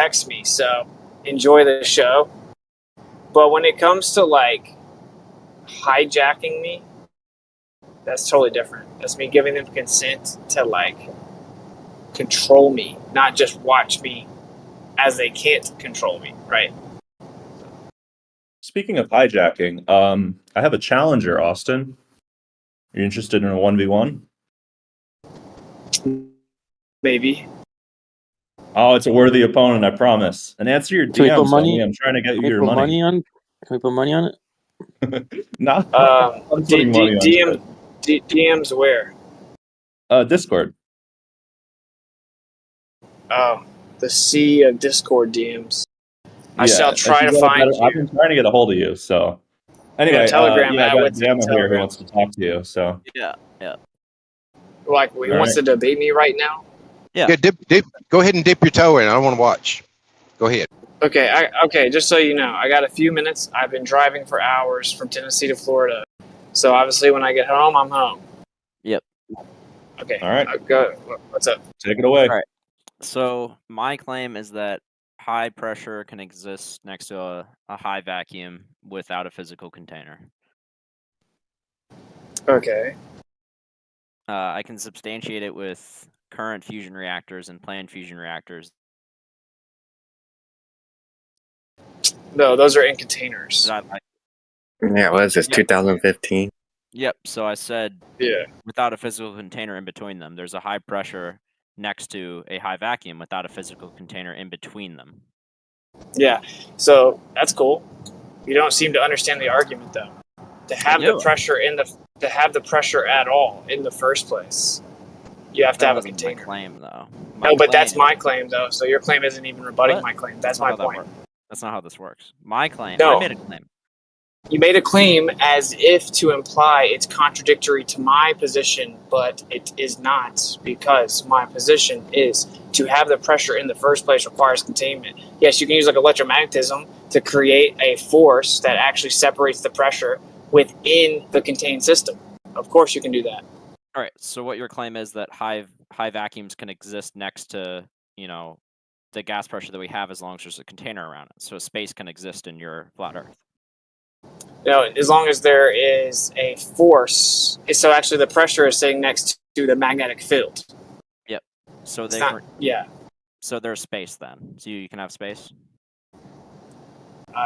text me. So enjoy the show. But when it comes to like hijacking me, that's totally different. That's me giving them consent to like control me, not just watch me as they can't control me, right? Speaking of hijacking, I have a challenger, Austin. Are you interested in a 1v1? Maybe. Oh, it's a worthy opponent, I promise. And answer your Can we put DMs, money? homie. I'm trying to get you Can we your put money. Can we put money on it? Not putting money on it. DMs where? Discord. Oh, the sea of Discord DMs. I Yeah, shall try to find you. I've been trying to get a hold of you, so. Anyway, Telegram I at got Witsit. Gamma here who wants to talk to you, so. Yeah. Like, he wants to debate me right now? Yeah. Dip. Go ahead and dip your toe in. I don't want to watch. Go ahead. Okay, just so you know, I got a few minutes. I've been driving for hours from Tennessee to Florida. So obviously when I get home, I'm home. Yep. Okay. All right. Go. What's up? Take it away. All right. So my claim is that high pressure can exist next to a high vacuum without a physical container. Okay. I can substantiate it with current fusion reactors and planned fusion reactors. No, those are in containers. Yeah, what is this, 2015? Yep, so I said Yeah. without a physical container in between them. There's a high pressure next to a high vacuum without a physical container in between them. Yeah, so that's cool. You don't seem to understand the argument, though. To have the pressure at all in the first place, you have to have a container. My claim, though. No, but that's my claim, though. So your claim isn't even rebutting my claim. That's my point. That's not how this works. My claim. No. I made a claim. You made a claim as if to imply it's contradictory to my position, but it is not, because my position is to have the pressure in the first place requires containment. Yes, you can use like electromagnetism to create a force that actually separates the pressure within the contained system. Of course you can do that. All right, so what your claim is that high vacuums can exist next to, the gas pressure that we have as long as there's a container around it. So space can exist in your flat Earth. No, as long as there is a force. So actually the pressure is sitting next to the magnetic field. Yep. So So there's space then. So you can have space?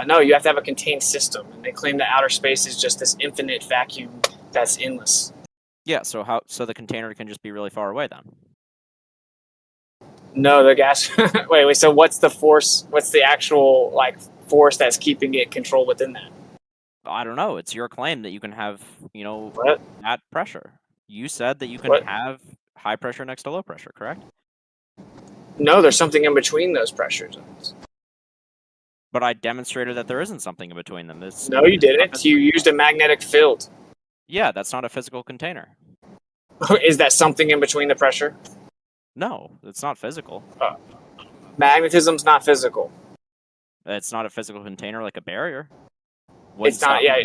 No, you have to have a contained system. And they claim that outer space is just this infinite vacuum that's endless. Yeah, so the container can just be really far away then? No, the gas... wait, so what's the force? What's the actual force that's keeping it controlled within that? I don't know. It's your claim that you can have, that pressure. You said that you can have high pressure next to low pressure, correct? No, there's something in between those pressure zones. But I demonstrated that there isn't something in between them. No, you didn't. You used a magnetic field. Yeah, that's not a physical container. Is that something in between the pressure? No, it's not physical. Magnetism's not physical. It's not a physical container like a barrier. It's not. Yeah,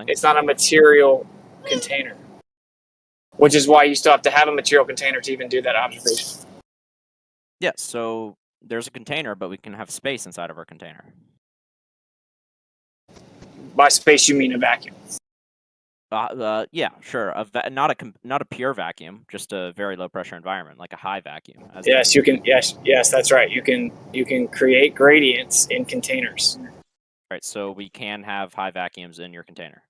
it's not a material container. Which is why you still have to have a material container to even do that observation. Yeah, so there's a container, but we can have space inside of our container. By space, you mean a vacuum? Yeah, sure. Not a pure vacuum, just a very low pressure environment, like a high vacuum. Yes, you can. Yes, that's right. You can create gradients in containers. Right, so we can have high vacuums in your container.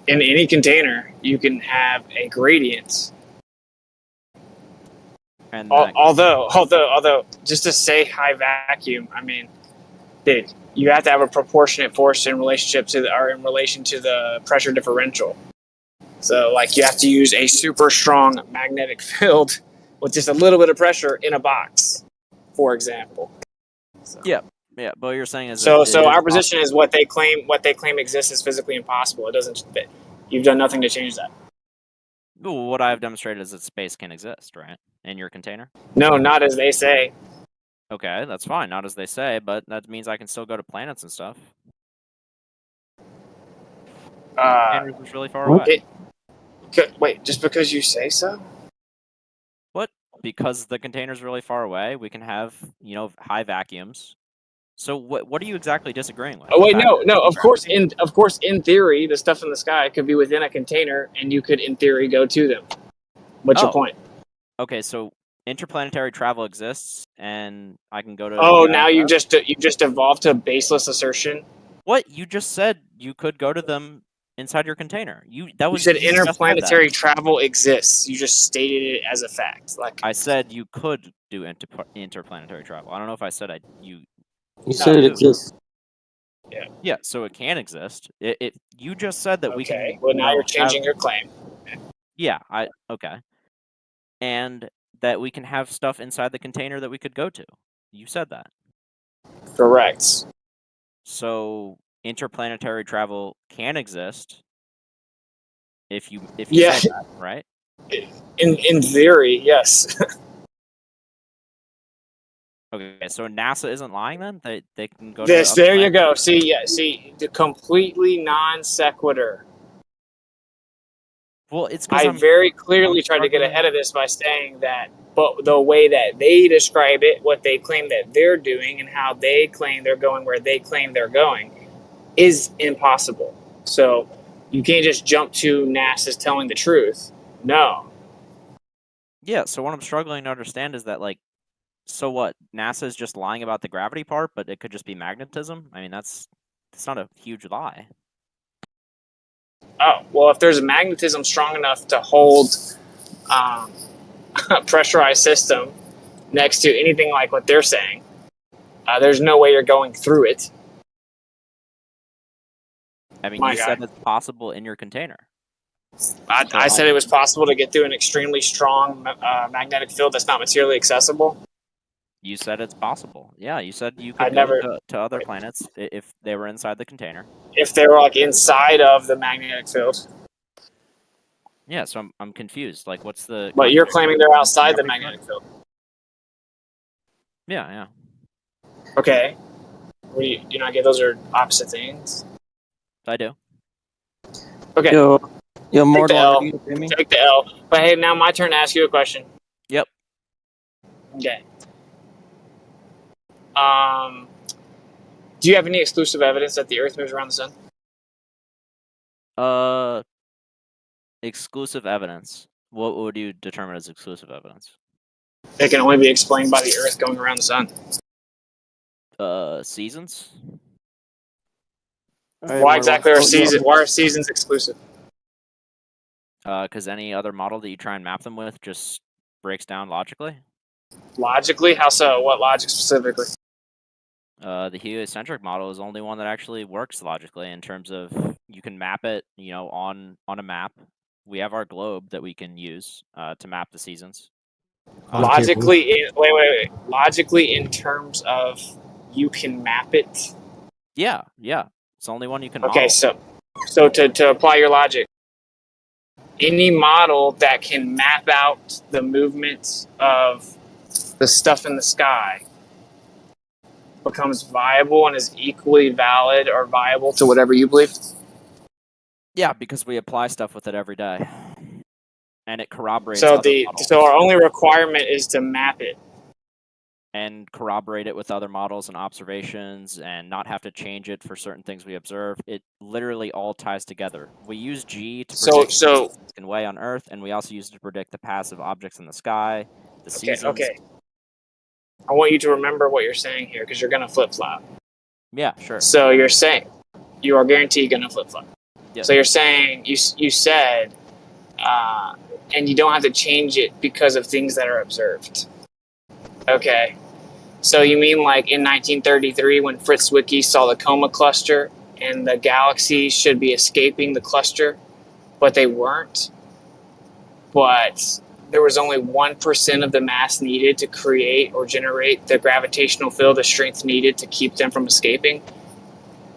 In any container, you can have a gradient. And although, just to say high vacuum, I mean, dude, you have to have a proportionate force in relation to the pressure differential. So, you have to use a super strong magnetic field with just a little bit of pressure in a box, for example. So. Yeah, but what you're saying is so our position is what they claim exists is physically impossible. It doesn't fit. You've done nothing to change that. Well, what I've demonstrated is that space can exist, right, in your container? No, not as they say. Okay, that's fine. Not as they say, but that means I can still go to planets and stuff. Containers is really far away. Wait, just because you say so? What? because the container's really far away, we can have, high vacuums. So what are you exactly disagreeing with? Oh wait, The fact no, that no. it's Of course, in theory, the stuff in the sky could be within a container, and you could, in theory, go to them. What's your Oh. point? Okay, so interplanetary travel exists, and I can go to. Oh, the now you ISS? just evolved to a baseless assertion. What you just said? You could go to them inside your container. You said You just said that. interplanetary travel exists. You just stated it as a fact. Like I said you could do interplanetary travel. I don't know if I said you. You said it exists. Yeah, so it can exist. You just said that we can. okay. Well, now you're changing your claim. Yeah, okay. And that we can have stuff inside the container that we could go to. You said that. Correct. So interplanetary travel can exist if you Yeah. said that, right? In theory, yes. Okay, so NASA isn't lying then? They can go This. to There you go. See, the completely non sequitur. Well, it's because I very clearly tried to get ahead of this by saying that, but the way that they describe it, what they claim that they're doing, and how they claim they're going where they claim they're going, is impossible. So you can't just jump to NASA's telling the truth. No. Yeah, so what I'm struggling to understand is that, like, so what? NASA is just lying about the gravity part, but it could just be magnetism? I mean, that's not a huge lie. Oh, well, if there's magnetism strong enough to hold a pressurized system next to anything like what they're saying, there's no way you're going through it. I mean, My you guy. said it's possible in your container. I said it was possible to get through an extremely strong magnetic field that's not materially accessible. You said it's possible. Yeah, you said you I could never- go to other planets if they were inside the container. If they were like inside of the magnetic field. Yeah, so I'm confused. Like, what's the? But you're claiming they're outside the magnetic field. Yeah. Okay. Do you not get those are opposite things? I do. Okay. Yo, Take more the L. you hear me? Take the L. But hey, now my turn to ask you a question. Yep. Okay. Do you have any exclusive evidence that the Earth moves around the sun? Exclusive evidence. What would you determine as exclusive evidence? It can only be explained by the Earth going around the sun. Seasons. Why exactly are seasons? Why are seasons exclusive? Because any other model that you try and map them with just breaks down logically. Logically, how so? What logic specifically? The heliocentric model is the only one that actually works logically in terms of you can map it, on a map. We have our globe that we can use to map the seasons. Logically, wait. Logically, in terms of you can map it. Yeah. It's the only one you can Okay, model. so to apply your logic, any model that can map out the movements of the stuff in the sky becomes viable and is equally valid or viable to whatever you believe? Yeah, because we apply stuff with it every day, and it corroborates. So other models. our only requirement is to map it and corroborate it with other models and observations, and not have to change it for certain things we observe. It literally all ties together. We use G to predict the way on Earth, and we also use it to predict the paths of objects in the sky, the seasons. Okay. I want you to remember what you're saying here, because you're going to flip-flop. Yeah, sure. So you're saying you are guaranteed going to flip-flop. Yep. So you're saying you said, and you don't have to change it because of things that are observed. Okay. So you mean like in 1933 when Fritz Zwicky saw the Coma cluster and the galaxies should be escaping the cluster, but they weren't? But there was only 1% of the mass needed to create or generate the gravitational field, the strength needed to keep them from escaping.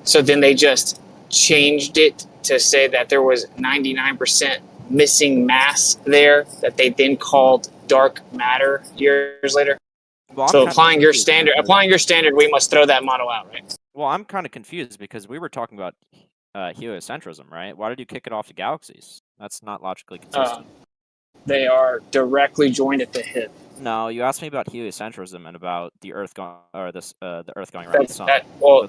So then they just changed it to say that there was 99% missing mass there that they then called dark matter years later. Well, so applying your standard, we must throw that model out, right? Well, I'm kind of confused because we were talking about heliocentrism, right? Why did you kick it off to galaxies? That's not logically consistent. They are directly joined at the hip. No, you asked me about heliocentrism and about the Earth going around the sun.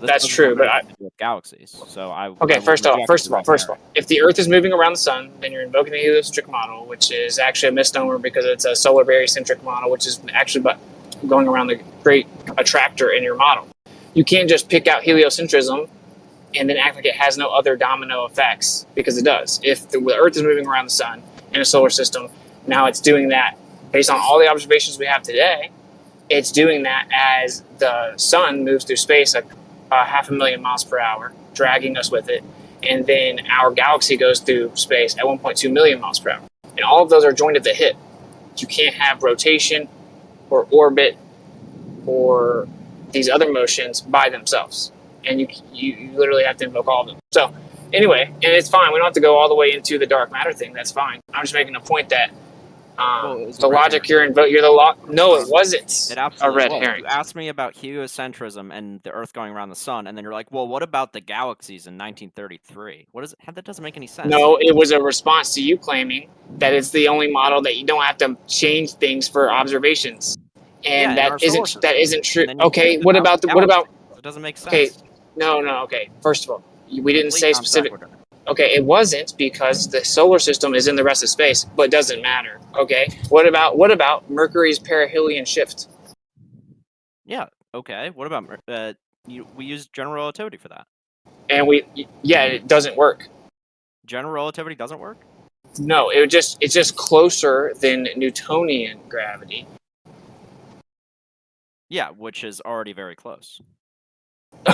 That's true, but with galaxies. So first of all, if the Earth is moving around the sun, then you're invoking the heliocentric model, which is actually a misnomer because it's a solar barycentric model, which is actually going around the great attractor in your model. You can't just pick out heliocentrism and then act like it has no other domino effects, because it does. If the Earth is moving around the sun in a solar system, now it's doing that based on all the observations we have today. It's doing that as the sun moves through space at 500,000 miles per hour, dragging us with it. And then our galaxy goes through space at 1.2 million miles per hour. And all of those are joined at the hip. You can't have rotation or orbit or these other motions by themselves. And you literally have to invoke all of them. So anyway, and it's fine. We don't have to go all the way into the dark matter thing. That's fine. I'm just making a point that the logic you're the No, it wasn't. It absolutely a red was. herring. You asked me about heliocentrism and the Earth going around the sun, and then you're like, "Well, what about the galaxies in 1933? What is it? That doesn't make any sense." No, it was a response to you claiming that it's the only model that you don't have to change things for observations, and that isn't true. Okay, what about? It doesn't make sense. Okay, no. Okay, first of all, we didn't say specific. Okay, it wasn't, because the solar system is in the rest of space, but it doesn't matter. Okay, what about Mercury's perihelion shift? Yeah. Okay. What about we use general relativity for that? And it doesn't work. General relativity doesn't work? No, it's just closer than Newtonian gravity. Yeah, which is already very close.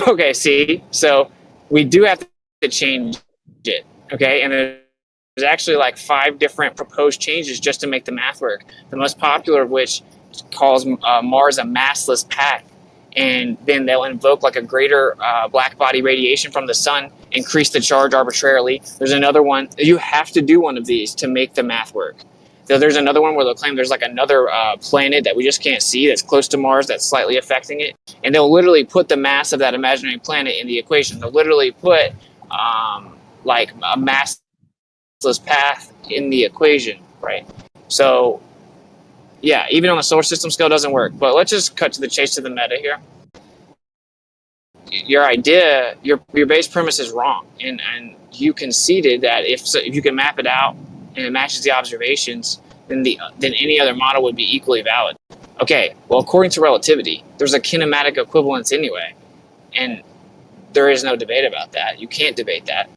Okay, see, so we do have to change it. Okay, and there's actually like 5 different proposed changes just to make the math work. The most popular of which calls Mars a massless path, and then they'll invoke like a greater black body radiation from the sun, increase the charge arbitrarily. There's another one. You have to do one of these to make the math work. So there's another one where they'll claim there's like another planet that we just can't see that's close to Mars that's slightly affecting it, and they'll literally put the mass of that imaginary planet in the equation. They'll literally put like a massless path in the equation, right? So yeah, even on a solar system scale, doesn't work. But let's just cut to the chase, to the meta here. Your idea, your base premise is wrong, and you conceded that if you can map it out and it matches the observations, then any other model would be equally valid. Okay, well, according to relativity, there's a kinematic equivalence anyway, and there is no debate about that. You can't debate that.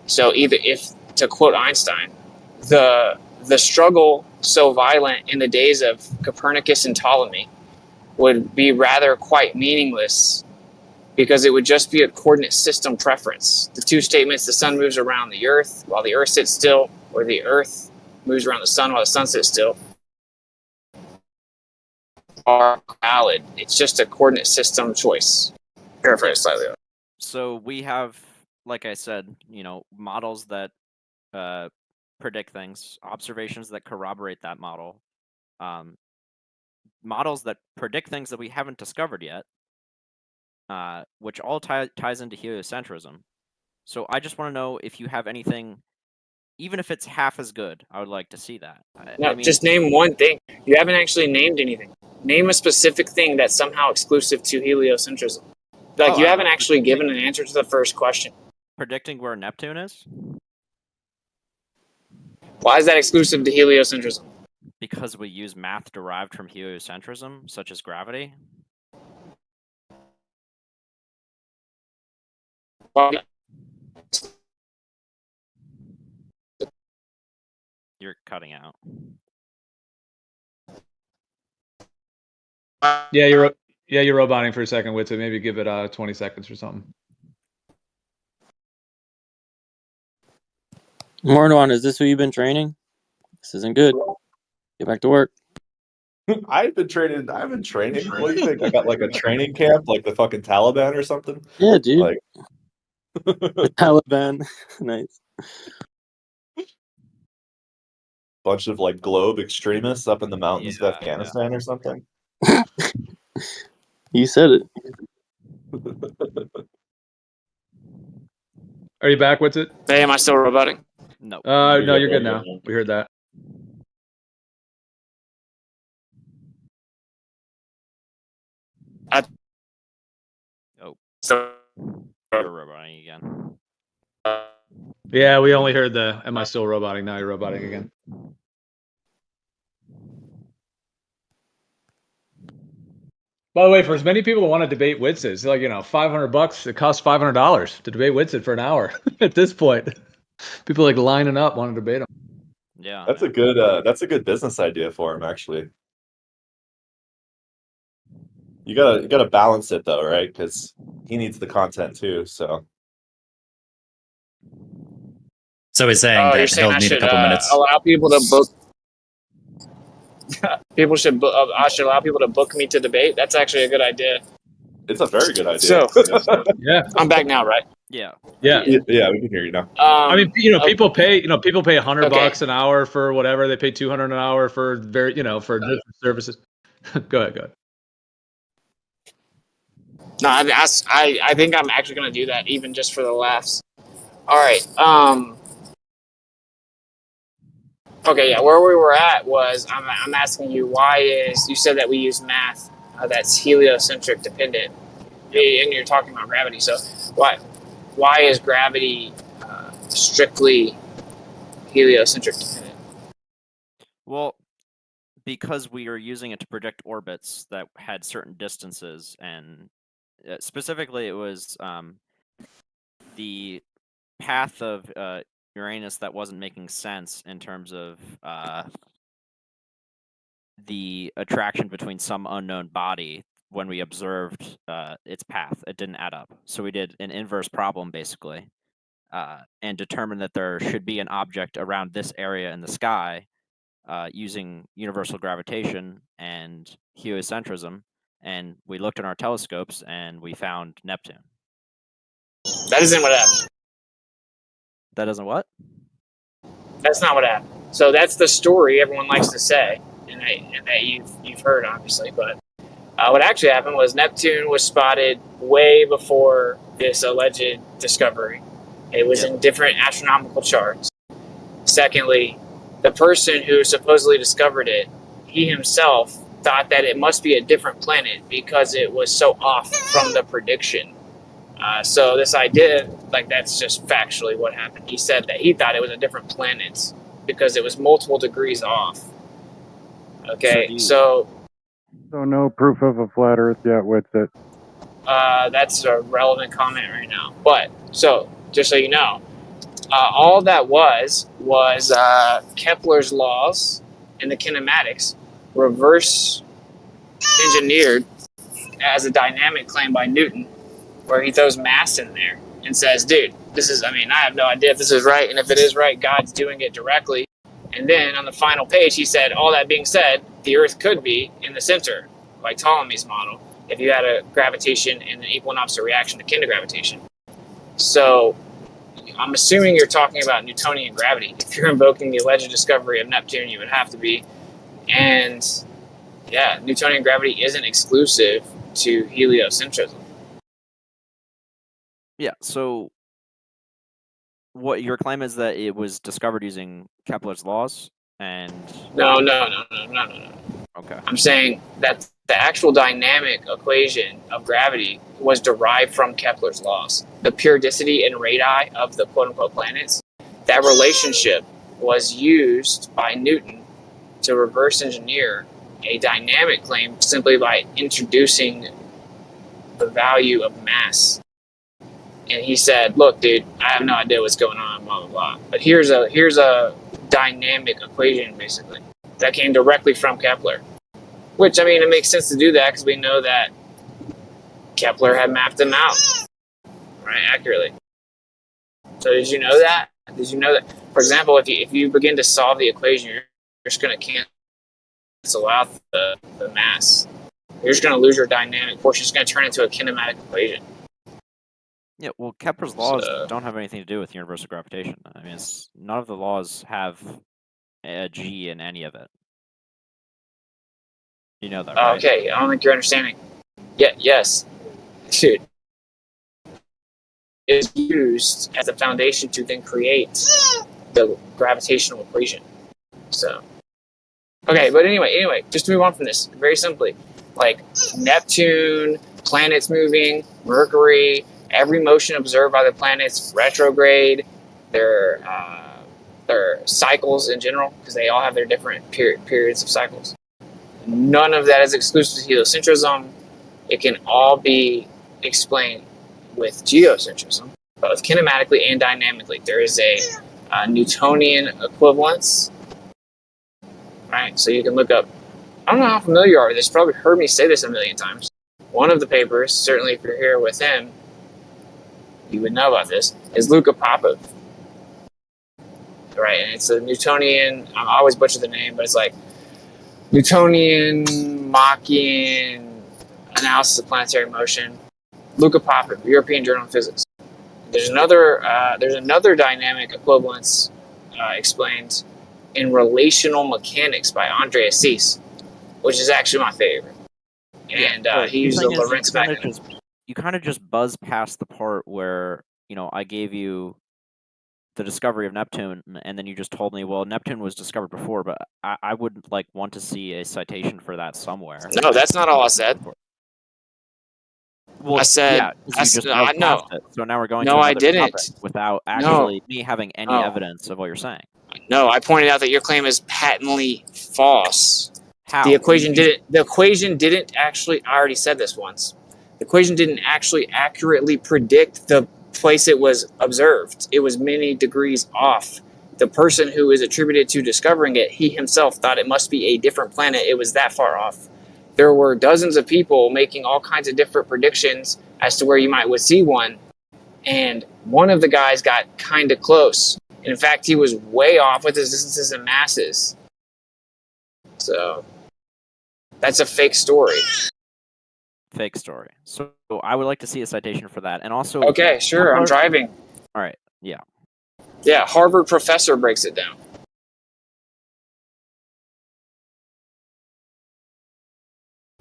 So to quote Einstein, the struggle so violent in the days of Copernicus and Ptolemy would be rather quite meaningless, because it would just be a coordinate system preference. The two statements, the sun moves around the earth while the earth sits still, or the earth moves around the sun while the sun sits still, are valid. It's just a coordinate system choice. Paraphrase slightly. So we have, like I said, models that predict things, observations that corroborate that model, models that predict things that we haven't discovered yet, which all ties into heliocentrism. So I just want to know if you have anything, even if it's half as good. I would like to see that. Just name one thing. You haven't actually named anything. Name a specific thing that's somehow exclusive to heliocentrism. You haven't actually given an answer to the first question. Predicting where Neptune is? Why is that exclusive to heliocentrism? Because we use math derived from heliocentrism, such as gravity. You're cutting out. Yeah, you're roboting for a second, Witsit. Maybe give it 20 seconds or something. Mornwan, is this who you've been training? This isn't good. Get back to work. I've been training. What do you think? I got like a training camp, like the fucking Taliban or something? Yeah, dude. Like the Taliban. Nice. Bunch of like globe extremists up in the mountains of Afghanistan or something. You said it. Are you back? What's it? Hey, am I still roboting? No. No, you're good now. We heard that. So You're roboting again. Yeah, we only heard the "Am I still roboting?" Now you're roboting again. By the way, for as many people that want to debate Witsit, it's like, $500. It costs $500 to debate Witsit for an hour. At this point, people like lining up want to debate him. Yeah. That's a good business idea for him, actually. You gotta balance it though, right? Because he needs the content too. So he's saying you're that saying he'll I need a should couple minutes. allow people to book. I should allow people to book me to debate. That's actually a good idea. it's a very good idea. So Yeah, I'm back now, right? Yeah. yeah. Yeah, we can hear you now. I mean, okay. people pay $100 Okay. an hour for whatever. They pay $200 an hour for for different services. Go ahead. No, I think I'm actually going to do that, even just for the laughs. All right. Okay, yeah. Where we were at was I'm asking you you said that we use math that's heliocentric dependent, and you're talking about gravity. So why is gravity strictly heliocentric dependent? Well, because we are using it to predict orbits that had certain distances, and specifically it was the path of Uranus that wasn't making sense in terms of the attraction between some unknown body. When we observed its path, it didn't add up. So we did an inverse problem, basically, and determined that there should be an object around this area in the sky using universal gravitation and heliocentrism. And we looked in our telescopes and we found Neptune. That isn't what happened. That doesn't what? That's not what happened. So that's the story everyone likes to say, and that you've heard, obviously. But what actually happened was Neptune was spotted way before this alleged discovery. It was in different astronomical charts. Secondly, the person who supposedly discovered it, he himself thought that it must be a different planet because it was so off from the prediction. So this idea, that's just factually what happened. He said that he thought it was a different planet because it was multiple degrees off. Okay, so no proof of a flat Earth yet, Witsit. that's a relevant comment right now. But so just so you know, all that was Kepler's laws and the kinematics reverse engineered as a dynamic claim by Newton, where he throws mass in there and says, dude, I have no idea if this is right, and if it is right, God's doing it directly. And then on the final page, he said, all that being said, the Earth could be in the center, like Ptolemy's model, if you had a gravitation and an equal and opposite reaction akin to gravitation. So I'm assuming you're talking about Newtonian gravity. If you're invoking the alleged discovery of Neptune, you would have to be. And yeah, Newtonian gravity isn't exclusive to heliocentrism. Yeah, so what your claim is that it was discovered using Kepler's laws, and No. Okay. I'm saying that the actual dynamic equation of gravity was derived from Kepler's laws. The periodicity and radii of the quote-unquote planets, that relationship was used by Newton to reverse engineer a dynamic claim simply by introducing the value of mass. And he said, look, dude, I have no idea what's going on, blah, blah, blah. But here's a dynamic equation, basically, that came directly from Kepler. Which, it makes sense to do that because we know that Kepler had mapped them out, right, accurately. So did you know that? For example, if you begin to solve the equation, you're just going to cancel out the mass. You're just going to lose your dynamic force. You're just going to turn into a kinematic equation. Yeah, well, Kepler's laws don't have anything to do with universal gravitation. None of the laws have a G in any of it. You know that, right? Okay, I don't think you're understanding. Yes. Dude. It is used as a foundation to then create the gravitational equation. So, okay, but anyway, just to move on from this, very simply, like Neptune, planets moving, Mercury, every motion observed by the planets, retrograde, their cycles in general, because they all have their different periods of cycles. None of that is exclusive to heliocentrism. It can all be explained with geocentrism, both kinematically and dynamically. There is a Newtonian equivalence, right? So you can look up. I don't know how familiar you are with this. You've probably heard me say this a million times. One of the papers, certainly if you're here with him, you would know about this, is Luka Popov. Right, and it's a Newtonian, I always butcher the name, but it's like Newtonian, Machian analysis of planetary motion. Luka Popov, European Journal of Physics. There's another dynamic equivalence explained in Relational Mechanics by Andre Assis, which is actually my favorite. And he uses a Lorentz mechanism. You kind of just buzz past the part where, you know, I gave you the discovery of Neptune, and then you just told me, well, Neptune was discovered before, but I would like want to see a citation for that somewhere. No, that's not all I said. Well, I said, yeah, you just no. So now we're going. No, to I didn't. Without actually me having any evidence of what you're saying. No, I pointed out that your claim is patently false. How? The equation didn't actually. I already said this once. The equation didn't actually accurately predict the place it was observed. It was many degrees off. The person who is attributed to discovering it, he himself thought it must be a different planet. It was that far off. There were dozens of people making all kinds of different predictions as to where you would see one, and one of the guys got kind of close. And in fact, he was way off with his distances and masses. So that's a fake story. Fake story. So I would like to see a citation for that. And also... Okay, sure, I'm driving. All right, yeah. Yeah, Harvard professor breaks it down.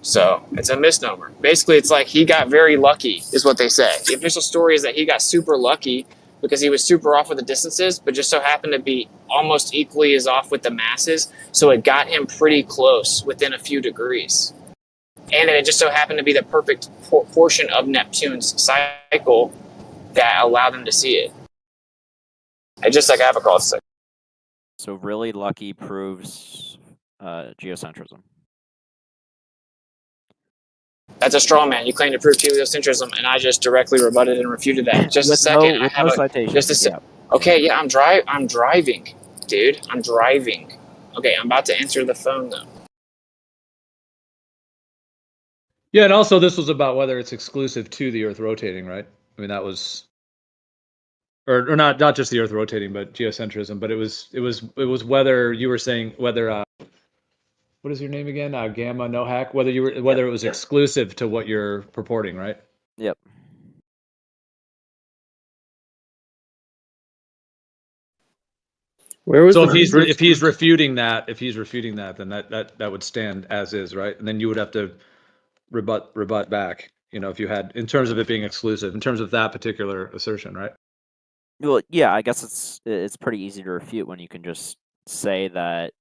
So it's a misnomer. Basically, it's like he got very lucky, is what they say. The official story is that he got super lucky because he was super off with the distances, but just so happened to be almost equally as off with the masses. So it got him pretty close within a few degrees. And it just so happened to be the perfect portion of Neptune's cycle that allowed them to see it. It's just like Avical's cycle. So really lucky proves geocentrism. That's a straw man. You claim to prove heliocentrism, and I just directly rebutted and refuted that. Just a second. Okay, yeah, I'm driving, dude. I'm driving. Okay, I'm about to answer the phone though. Yeah, and also this was about whether it's exclusive to the Earth rotating, right? I mean, that was, or not just the Earth rotating, but geocentrism. But it was whether you were saying whether what is your name again? Gamma No Hack. Whether it was exclusive to what you're purporting, right? Yep. So if he's refuting that, then that would stand as is, right? And then you would have to rebut back. You know, if you had, in terms of it being exclusive, in terms of that particular assertion, right? Well, yeah, I guess it's pretty easy to refute when you can just say that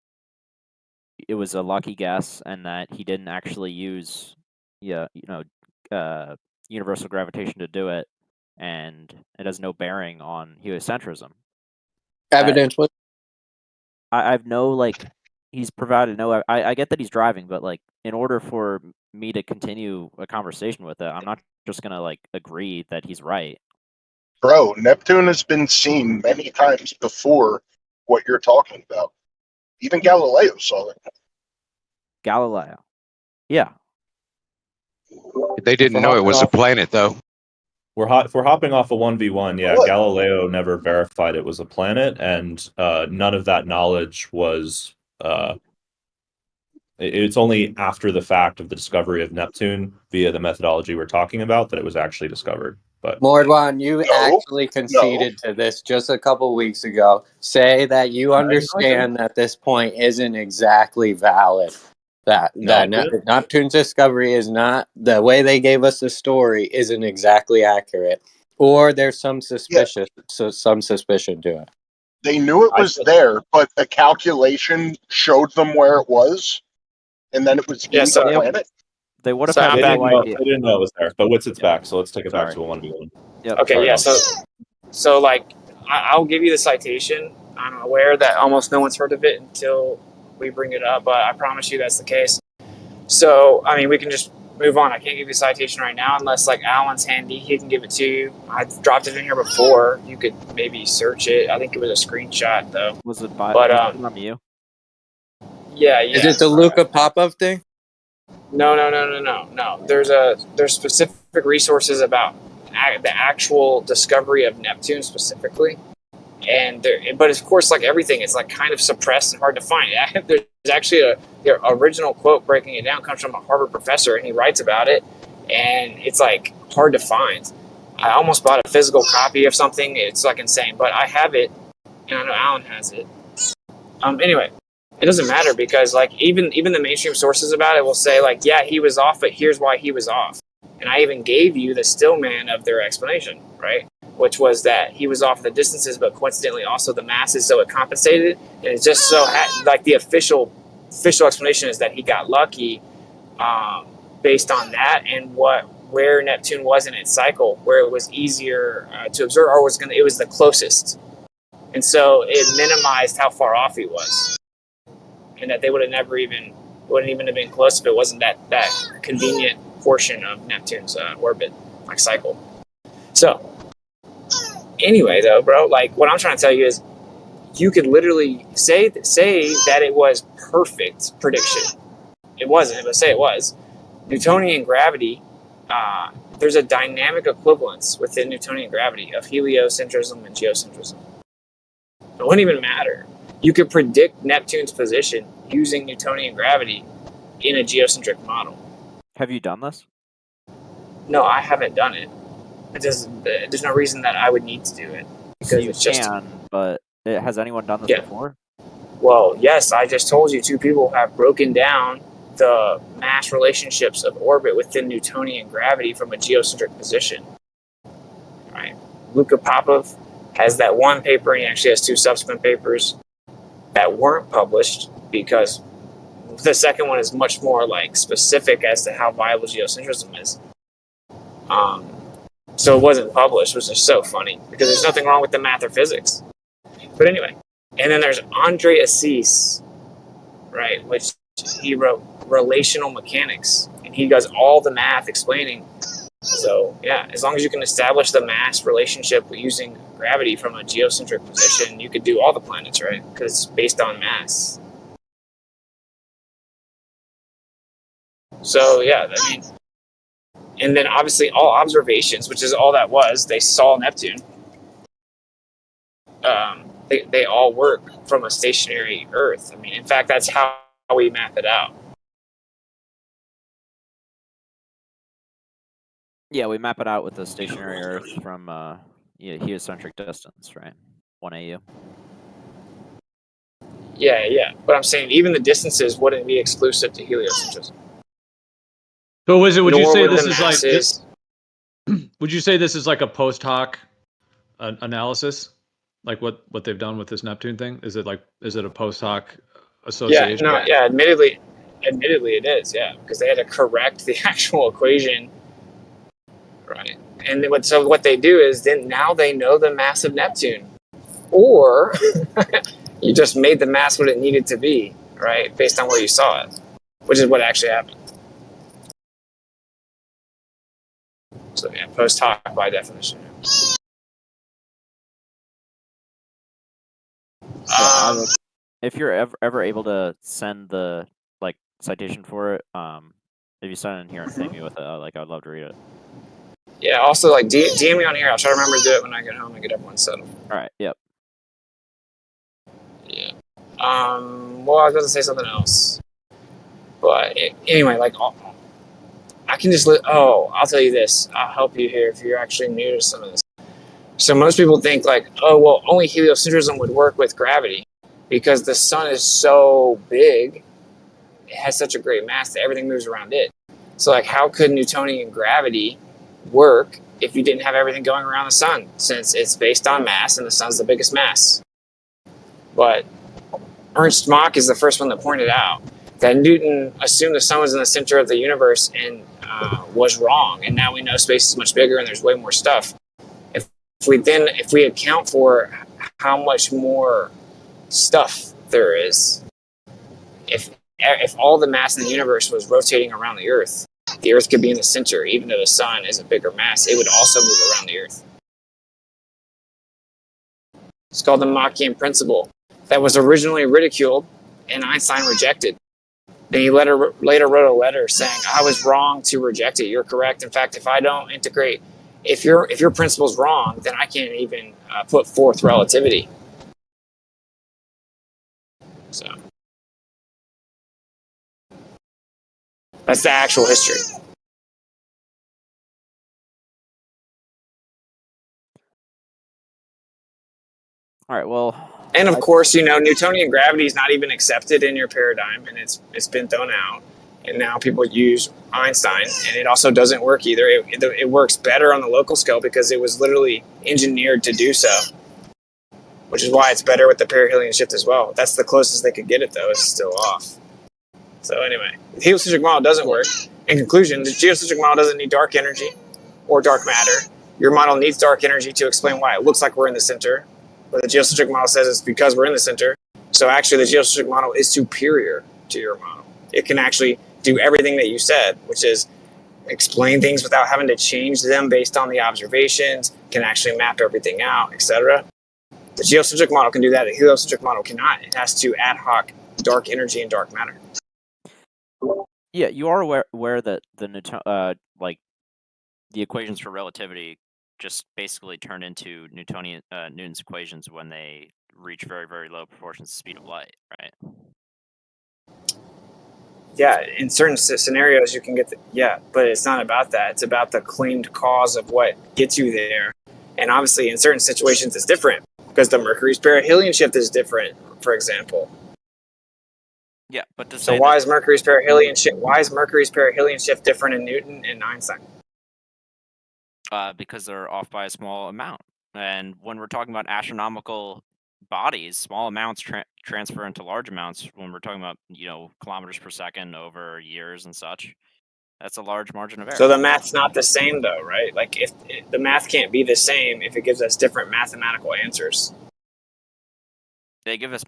it was a lucky guess and that he didn't actually use, universal gravitation to do it, and it has no bearing on heliocentrism. Evidently, I've no he's provided no. I get that he's driving, but in order for me to continue a conversation with it, I'm not just gonna agree that he's right. Bro, Neptune has been seen many times before what you're talking about. Even Galileo saw it. Galileo. Yeah. They didn't know it was a planet, though. If we're hopping off a 1v1, yeah, Galileo never verified it was a planet, and none of that knowledge was... it's only after the fact of the discovery of Neptune via the methodology we're talking about that it was actually discovered. But Mordwan, you actually conceded to this just a couple weeks ago. Say that you understand that this point isn't exactly valid. That Neptune's discovery is not, the way they gave us the story isn't exactly accurate, or there's some suspicion to it. They knew it was there, but the calculation showed them where it was, and then it was a planet. They would have So had I'm They back. no didn't, know, idea. they didn't know it was there, but Witsit's back, so let's take it back Sorry. to a 1v1. Yep. Okay, Sorry, yeah. Bob. So like, I'll give you the citation. I'm aware that almost no one's heard of it until we bring it up, but I promise you that's the case. So, I mean, we can just move on. I can't give you a citation right now unless, like, Alan's handy. He can give it to you. I dropped it in here before. You could maybe search it. I think it was a screenshot, though. Was it from you? Yeah. Is it the Luka Popov thing? No. There's specific resources about the actual discovery of Neptune specifically. But of course, like everything, it's like kind of suppressed and hard to find. There's actually the original quote breaking it down comes from a Harvard professor, and he writes about it, and it's like hard to find. I almost bought a physical copy of something. It's like insane, but I have it, and I know Alan has it. Anyway, it doesn't matter because like even the mainstream sources about it will say like, yeah, he was off, but here's why he was off. And I even gave you the stillman of their explanation, right? Which was that he was off the distances, but coincidentally also the masses, so it compensated. And it's just so like the official explanation is that he got lucky based on that and where Neptune was in its cycle, where it was easier to observe, or it was the closest, and so it minimized how far off he was, and that they wouldn't even have been close if it wasn't that convenient portion of Neptune's orbit, like cycle. So. Anyway, though, bro, like what I'm trying to tell you is you could literally say that it was perfect prediction. It wasn't, but say it was. Newtonian gravity, there's a dynamic equivalence within Newtonian gravity of heliocentrism and geocentrism. It wouldn't even matter. You could predict Neptune's position using Newtonian gravity in a geocentric model. Have you done this? No, I haven't done it. There's no reason that I would need to do it. Because you can, but has anyone done this before? Well, yes, I just told you 2 people have broken down the mass relationships of orbit within Newtonian gravity from a geocentric position. Right? Luka Popov has that one paper, and he actually has 2 subsequent papers that weren't published because the second one is much more like specific as to how viable geocentrism is. So it wasn't published, which is so funny because there's nothing wrong with the math or physics. But anyway, and then there's Andre Assis, right, which he wrote Relational Mechanics, and he does all the math explaining. So yeah, as long as you can establish the mass relationship using gravity from a geocentric position, you could do all the planets, right? Because it's based on mass. So yeah, I mean. And then obviously all observations, which is all that was, they saw Neptune. They all work from a stationary Earth. I mean, in fact, that's how we map it out. Yeah, we map it out with a stationary Earth from heliocentric distance, right? 1 AU. Yeah. But I'm saying even the distances wouldn't be exclusive to heliocentrism. So would you say this is like this? Would you say this is like a post hoc analysis, like what they've done with this Neptune thing? Is it a post hoc association? Admittedly it is, because they had to correct the actual equation, right? And what they do is then now they know the mass of Neptune, or you just made the mass what it needed to be, right, based on where you saw it, which is what actually happened. So yeah, post hoc by definition. If you're ever able to send the citation for it, if you send it in here and pay me with it, I'd love to read it. Yeah. Also, DM me on here. I'll try to remember to do it when I get home and get everyone settled. All right. Yep. Yeah. Well, I was going to say something else, but anyway, I can just I'll tell you this. I'll help you here if you're actually new to some of this. So most people think only heliocentrism would work with gravity because the sun is so big, it has such a great mass that everything moves around it. So how could Newtonian gravity work if you didn't have everything going around the sun, since it's based on mass and the sun's the biggest mass? But Ernst Mach is the first one that pointed out that Newton assumed the sun was in the center of the universe and was wrong. And now we know space is much bigger and there's way more stuff. If we account for how much more stuff there is, if all the mass in the universe was rotating around the Earth could be in the center, even though the sun is a bigger mass, it would also move around the Earth. It's called the Machian principle that was originally ridiculed and Einstein rejected. Then he later wrote a letter saying, I was wrong to reject it. You're correct. In fact, if I don't integrate, if your principle's wrong, then I can't even put forth relativity. So that's the actual history. All right, well. And of course, Newtonian gravity is not even accepted in your paradigm, and it's been thrown out. And now people use Einstein, and it also doesn't work either. It works better on the local scale because it was literally engineered to do so, which is why it's better with the perihelion shift as well. That's the closest they could get it, though. It's still off. So anyway, the heliocentric model doesn't work. In conclusion, the geocentric model doesn't need dark energy or dark matter. Your model needs dark energy to explain why it looks like we're in the center. But the geocentric model says it's because we're in the center. So actually, the geocentric model is superior to your model. It can actually do everything that you said, which is explain things without having to change them based on the observations, can actually map everything out, etc. The geocentric model can do that. The heliocentric model cannot. It has to ad hoc dark energy and dark matter. Yeah, you are aware that the equations for relativity just basically turn into Newton's equations when they reach very, very low proportions of the speed of light, right? Yeah, in certain scenarios you can get but it's not about that. It's about the claimed cause of what gets you there. And obviously in certain situations it's different because the Mercury's perihelion shift is different, for example. Yeah, but so why is Mercury's perihelion shift different in Newton and Einstein? Because they're off by a small amount. And when we're talking about astronomical bodies, small amounts transfer into large amounts. When we're talking about, kilometers per second over years and such, that's a large margin of error. So the math's not the same, though, right? Like, if the math can't be the same if it gives us different mathematical answers. They give us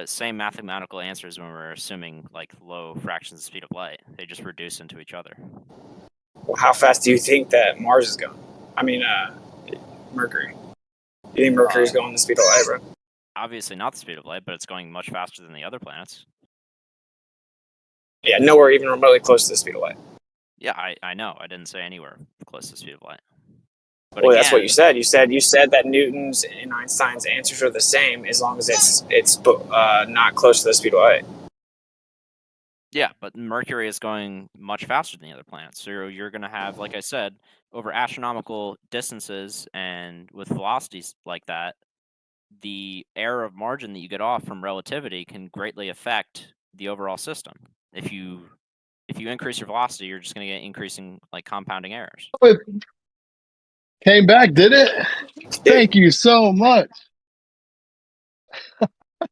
same mathematical answers when we're assuming like low fractions of the speed of light. They just reduce into each other. Well, how fast do you think that Mars is going? I mean, Mercury. You think Mercury's going the speed of light, bro? Obviously not the speed of light, but it's going much faster than the other planets. Yeah, nowhere even remotely close to the speed of light. Yeah, I know. I didn't say anywhere close to the speed of light. But well, again, that's what you said. You said that Newton's and Einstein's answers are the same as long as it's not close to the speed of light. Yeah, but Mercury is going much faster than the other planets. So you're going to have, like I said, over astronomical distances and with velocities like that, the error of margin that you get off from relativity can greatly affect the overall system. If you increase your velocity, you're just going to get increasing compounding errors. Came back, did it? Thank you so much.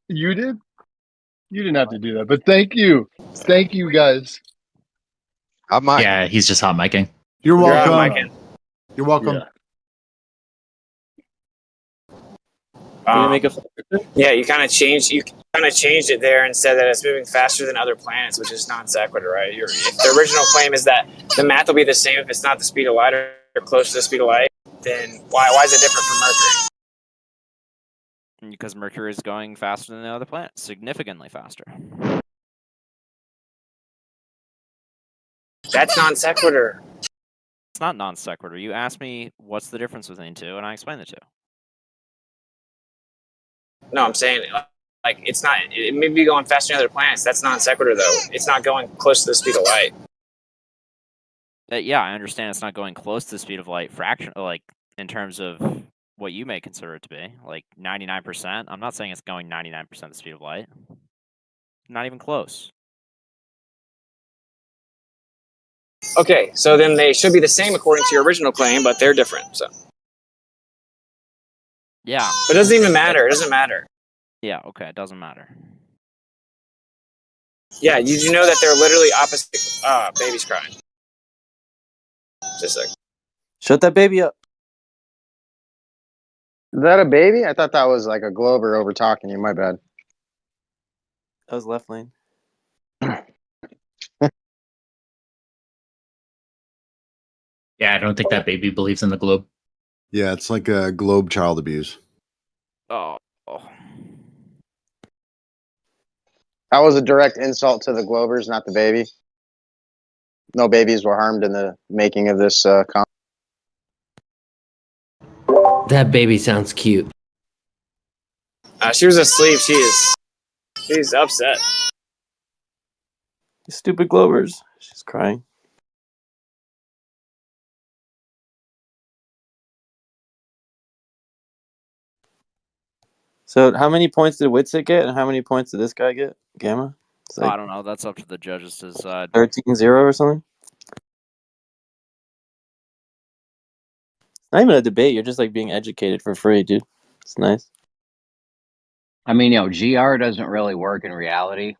You did? You didn't have to do that, but thank you. Thank you, guys. I might. Yeah, he's just hot micing. You're welcome. You're welcome. Yeah. You kind of changed it there and said that it's moving faster than other planets, which is non sequitur, right? The original claim is that the math will be the same if it's not the speed of light or close to the speed of light. Then why is it different from Mercury? Because Mercury is going faster than the other planets, significantly faster. That's non sequitur. It's not non sequitur. You asked me what's the difference between the two, and I explained the two. No, I'm saying it's not. It may be going faster than other planets. That's non sequitur, though. It's not going close to the speed of light. Yeah, I understand it's not going close to the speed of light in terms of what you may consider it to be, 99%. I'm not saying it's going 99% the speed of light. Not even close. Okay, so then they should be the same according to your original claim, but they're different. So. Yeah. But it doesn't even matter. It doesn't matter. Yeah, okay, it doesn't matter. Yeah, did you know that they're literally opposite babies crying? Just like. Shut that baby up. Is that a baby? I thought that was like a Glober over talking you. My bad. That was left lane. Yeah, I don't think that baby believes in the globe. Yeah, it's like a globe child abuse. Oh. That was a direct insult to the Globers, not the baby. No babies were harmed in the making of this comment. That baby sounds cute. She was asleep. She's upset. You stupid Globers. She's crying. So how many points did Witsit get, and how many points did this guy get? Gamma? It's like I don't know. That's up to the judges to decide. 13-0 or something? It's not even a debate. You're just like being educated for free, dude. It's nice. I mean, GR doesn't really work in reality.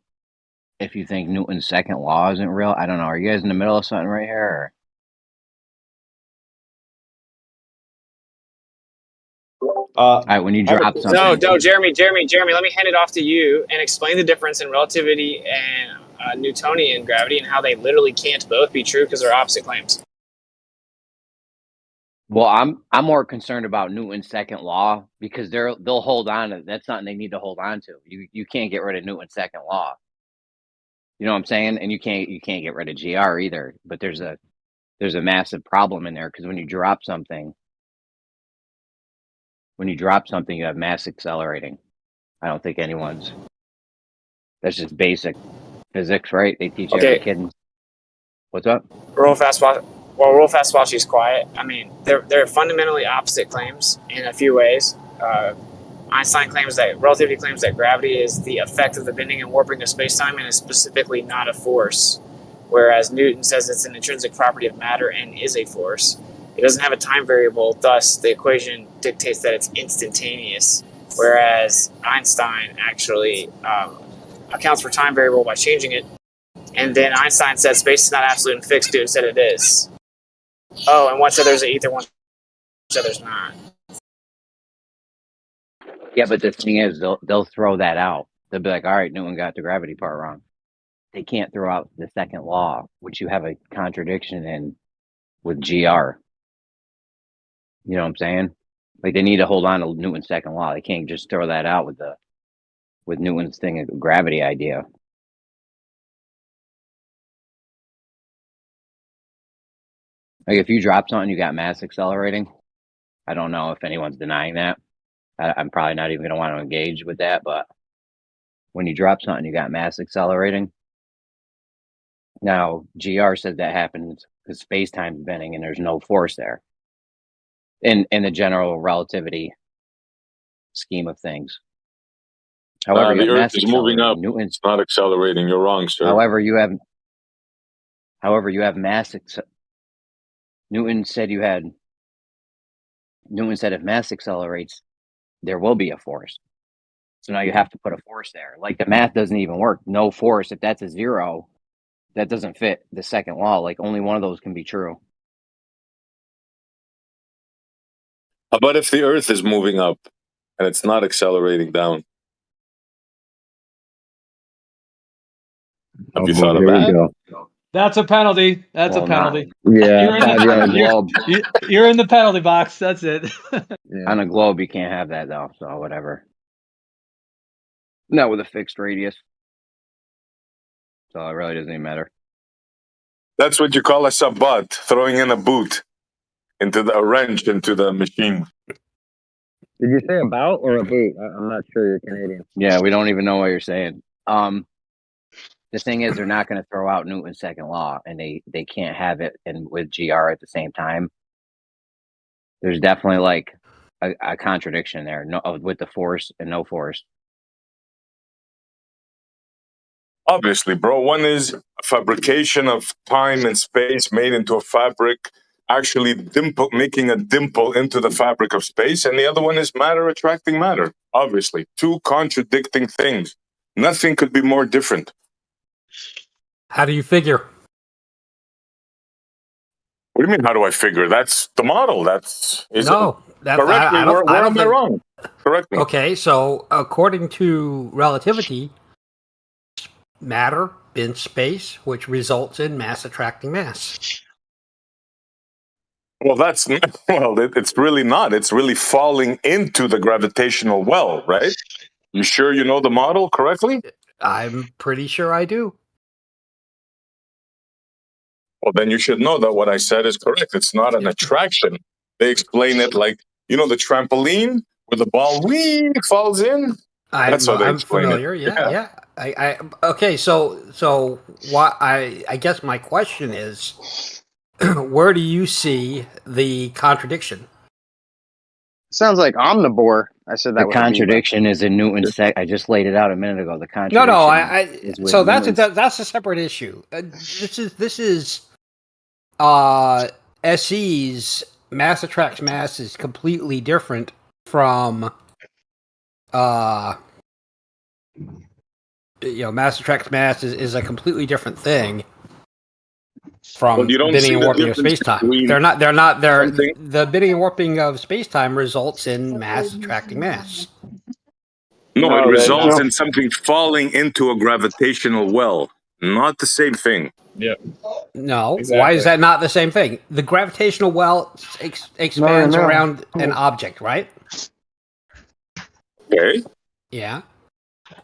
If you think Newton's second law isn't real, I don't know. Are you guys in the middle of something right here? Or? All right, when you drop something. No, Jeremy, let me hand it off to you and explain the difference in relativity and Newtonian gravity and how they literally can't both be true because they're opposite claims. Well, I'm more concerned about Newton's second law because they'll hold on to that's something they need to hold on to. You can't get rid of Newton's second law. You know what I'm saying? And you can't get rid of GR either. But there's a massive problem in there because when you drop something, you have mass accelerating. I don't think that's just basic physics, right? They teach every kid. What's up? Real fast while she's quiet. I mean, they're fundamentally opposite claims in a few ways. Einstein claims that relativity claims that gravity is the effect of the bending and warping of space-time and is specifically not a force, whereas Newton says it's an intrinsic property of matter and is a force. It doesn't have a time variable, thus the equation dictates that it's instantaneous, whereas Einstein actually accounts for time variable by changing it. And then Einstein said space is not absolute and fixed. Newton said it is. Oh, and one said there's an ether, one said there's not. Yeah, but the thing is, they'll throw that out. They'll be like, all right, Newton got the gravity part wrong. They can't throw out the second law, which you have a contradiction in with GR. You know what I'm saying? Like they need to hold on to Newton's second law. They can't just throw that out with Newton's thing of gravity idea. Like if you drop something, you got mass accelerating. I don't know if anyone's denying that. I'm probably not even going to want to engage with that, but when you drop something, you got mass accelerating. Now, GR said that happens because space-time's bending and there's no force there in the general relativity scheme of things. However, the Earth is moving up. It's not accelerating. You're wrong, sir. However, you have mass. Newton said if mass accelerates, there will be a force. So now you have to put a force there. Like the math doesn't even work. No force. If that's a zero, that doesn't fit the second law. Like only one of those can be true. How about if the Earth is moving up and it's not accelerating down? Have you thought of that? That's a penalty. That's a penalty. Yeah, you're in the penalty box. That's it. On a globe, you can't have that though. So whatever. Not with a fixed radius. So it really doesn't even matter. That's what you call a sabbat, throwing in a boot a wrench into the machine. Did you say a bout or a boot? I'm not sure you're Canadian. Yeah, we don't even know what you're saying. The thing is, they're not going to throw out Newton's second law, and they can't have it with GR at the same time. There's definitely like a contradiction there, with the force and no force. Obviously, bro. One is a fabrication of time and space made into a fabric, actually making a dimple into the fabric of space, and the other one is matter attracting matter. Obviously, two contradicting things. Nothing could be more different. How do you figure? What do you mean? How do I figure? That's the model. Correct me. Where am I wrong? Correct me. Okay, so according to relativity, matter bends space, which results in mass attracting mass. Well, it's really not. It's really falling into the gravitational well, right? You sure you know the model correctly? I'm pretty sure I do. Well, then you should know that what I said is correct. It's not an attraction. They explain it like, the trampoline where the ball falls in. That's how they explain familiar. it. Yeah. Okay, so what I guess my question is, where do you see the contradiction? Sounds like Omnivore. I said that. The contradiction is in Newton's I just laid it out a minute ago. The contradiction. No. So that's a separate issue. This is SE's mass attracts mass is completely different from mass attracts mass is a completely different thing from bending and warping of space-time. The bending and warping of space-time results in mass attracting mass. No, it results in something falling into a gravitational well. Not the same thing. Yeah. No. Exactly. Why is that not the same thing? The gravitational well expands around an object, right? Okay. Yeah.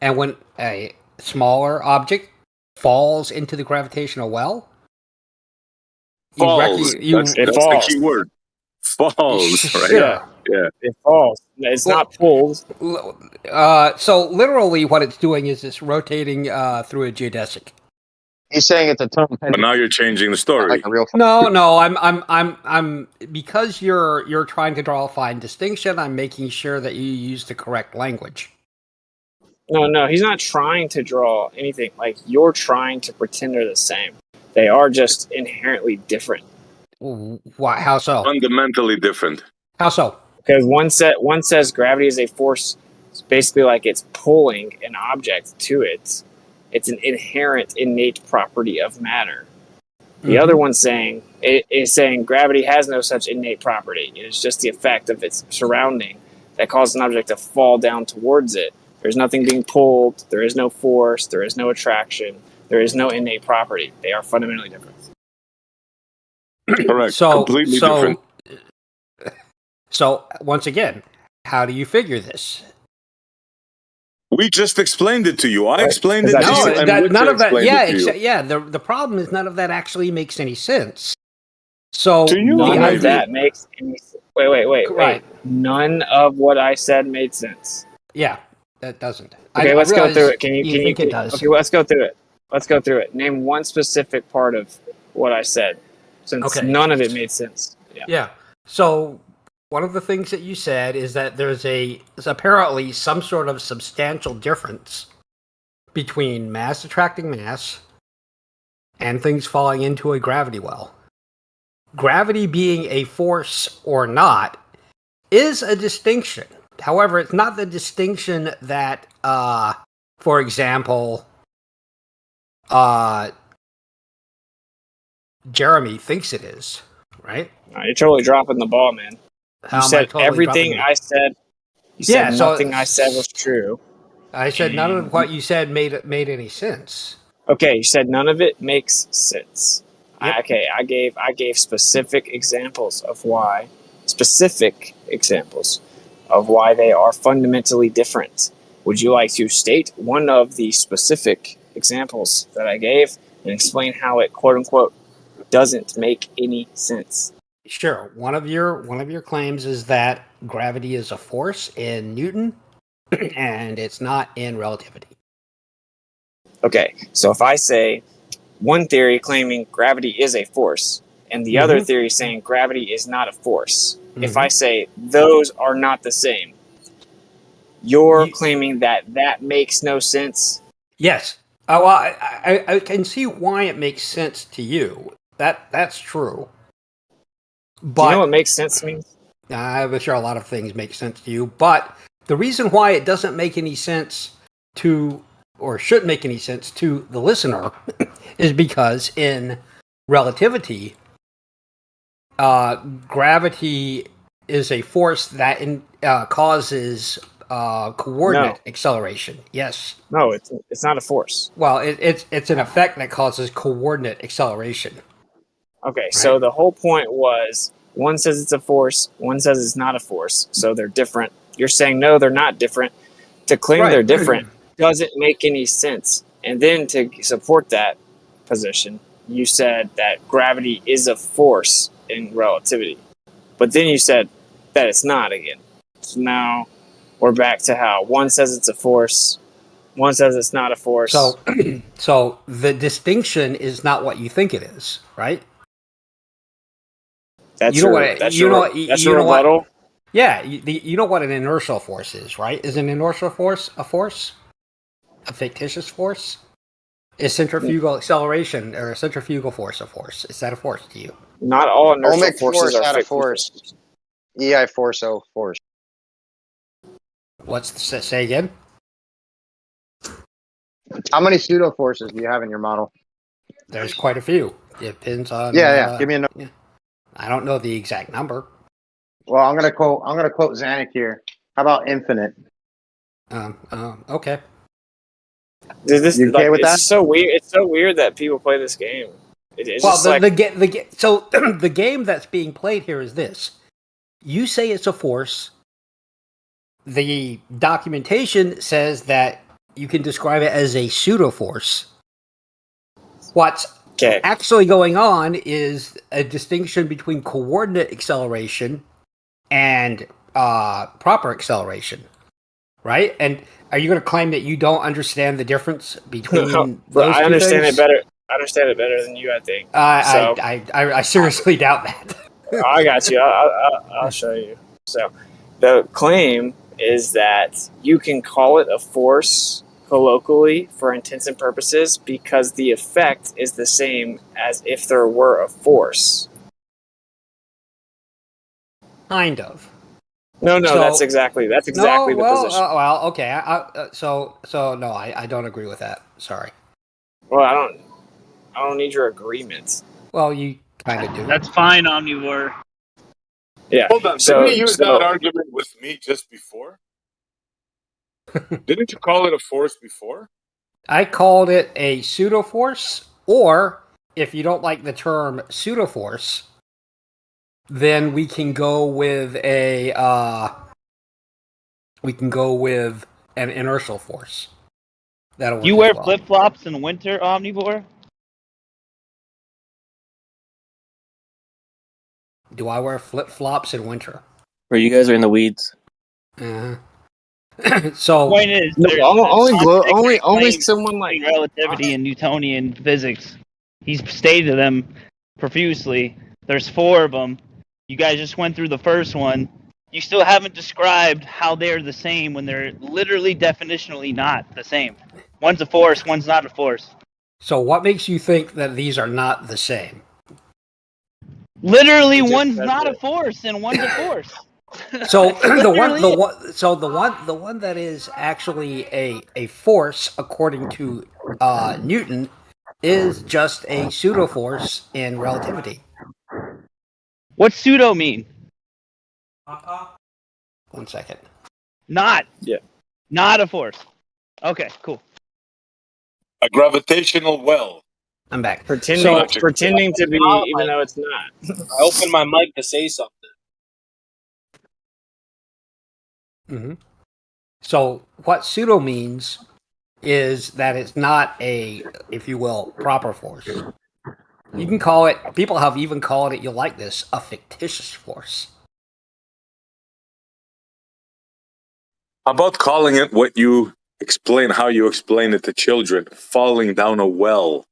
And when a smaller object falls into the gravitational well, falls. That's the key word. Falls, right? Yeah. It falls. It's not pulled. So literally, what it's doing is it's rotating through a geodesic. He's saying it's a tunnel. But now you're changing the story. Like a real No. I'm because you're trying to draw a fine distinction. I'm making sure that you use the correct language. No. He's not trying to draw anything. Like, you're trying to pretend they're the same. They are just inherently different. Why? How so? Fundamentally different. How so? Because one says gravity is a force. It's basically like it's pulling an object to it. It's an inherent, innate property of matter. The other one's saying gravity has no such innate property. It's just the effect of its surrounding that causes an object to fall down towards it. There's nothing being pulled. There is no force. There is no attraction. There is no innate property. They are fundamentally different. Correct. Completely different. So once again, how do you figure this? We just explained it to you. I explained it to you. None of that. Yeah, the problem is none of that actually makes any sense. So to you, none of that makes any sense. Wait. None of what I said made sense. Yeah, that doesn't. Okay, let's go through it. Can you think it does? Okay, let's go through it. Name one specific part of what I said, since none of it made sense. Yeah. So one of the things that you said is that there's apparently some sort of substantial difference between mass attracting mass and things falling into a gravity well. Gravity being a force or not is a distinction. However, it's not the distinction that, for example, Jeremy thinks it is, right? You're totally dropping the ball, man. You said everything I said. You said nothing I said was true. I said none of what you said made any sense. Okay, you said none of it makes sense. Yep. I gave specific examples of why they are fundamentally different. Would you like to state one of the specific examples that I gave and explain how it, quote unquote, doesn't make any sense? Sure. One of your claims is that gravity is a force in Newton, and it's not in relativity. Okay, so if I say one theory claiming gravity is a force, and the other theory saying gravity is not a force, if I say those are not the same, you're claiming that makes no sense? Yes. Well, I can see why it makes sense to you. That's true. But, do you know what makes sense to me? I'm sure a lot of things make sense to you, but the reason why it doesn't make any sense to or shouldn't make any sense to the listener is because in relativity, gravity is a force that causes coordinate acceleration. Yes. No, it's not a force. Well, it's an effect that causes coordinate acceleration. Okay, right? So the whole point was one says it's a force, one says it's not a force. So they're different. You're saying no, they're not different. To claim they're different doesn't make any sense. And then to support that position, you said that gravity is a force in relativity. But then you said that it's not again. So now we're back to how one says it's a force, one says it's not a force. So, so the distinction is not what you think it is, right? That's you know your, what? that's You your, know. that's You your know rebuttal. what? Yeah. You know what an inertial force is, right? Is an inertial force a force? A fictitious force? Is centrifugal acceleration or a centrifugal force a force? Is that a force to you? Not all inertial Ohmic forces force are out of fictitious. force. EI force O force. What's the, say again? How many pseudo forces do you have in your model? There's quite a few. It depends on. Yeah. Give me a number. Yeah. I don't know the exact number. Well, I'm gonna quote Zanuck here. How about infinite? Okay. This You okay with it's that? just so weird. It's so weird that people play this game. It's Well, just so the game that's being played here is this. You say it's a force. The documentation says that you can describe it as a pseudo force. What's actually going on is a distinction between coordinate acceleration and proper acceleration, right? And are you going to claim that you don't understand the difference between those I two understand things? it better. I understand it better than you, I think. I seriously doubt that. I got you. I'll show you. So, the claim is that you can call it a force colloquially for intents and purposes because the effect is the same as if there were a force. Kind of. No, So- that's exactly the position. Okay. No, I don't agree with that. Sorry. Well, I don't need your agreement. Well, you kind of do. That's fine, Omnivore. Yeah. Hold on. Didn't you use that argument with me just before? Didn't you call it a force before? I called it a pseudo force, or if you don't like the term pseudo force, then we can go with an inertial force. That'll work. You wear as well. flip flops in winter, Omnivore? Do I wear flip flops in winter? Or you guys are in the weeds. So point is, No, there's only someone like relativity and Newtonian physics. He's stated them profusely. There's 4 of them. You guys just went through the first one. You still haven't described how they're the same when they're literally definitionally not the same. One's a force, one's not a force. So what makes you think that these are not the same? Literally, one's not a force and one's a force. So the Literally one that is actually a force according to Newton is just a pseudo force in relativity. What's pseudo mean? 1 second. Not. Yeah. Not a force. Okay, cool. A gravitational well. I'm back. Pretending to be, even though it's not. I opened my mic to say something. Mm-hmm. So what pseudo means is that it's not a, if you will, proper force. You can call it, people have even called it, you'll like this, a fictitious force. How about calling it what you explain, how you explain it to children, falling down a well?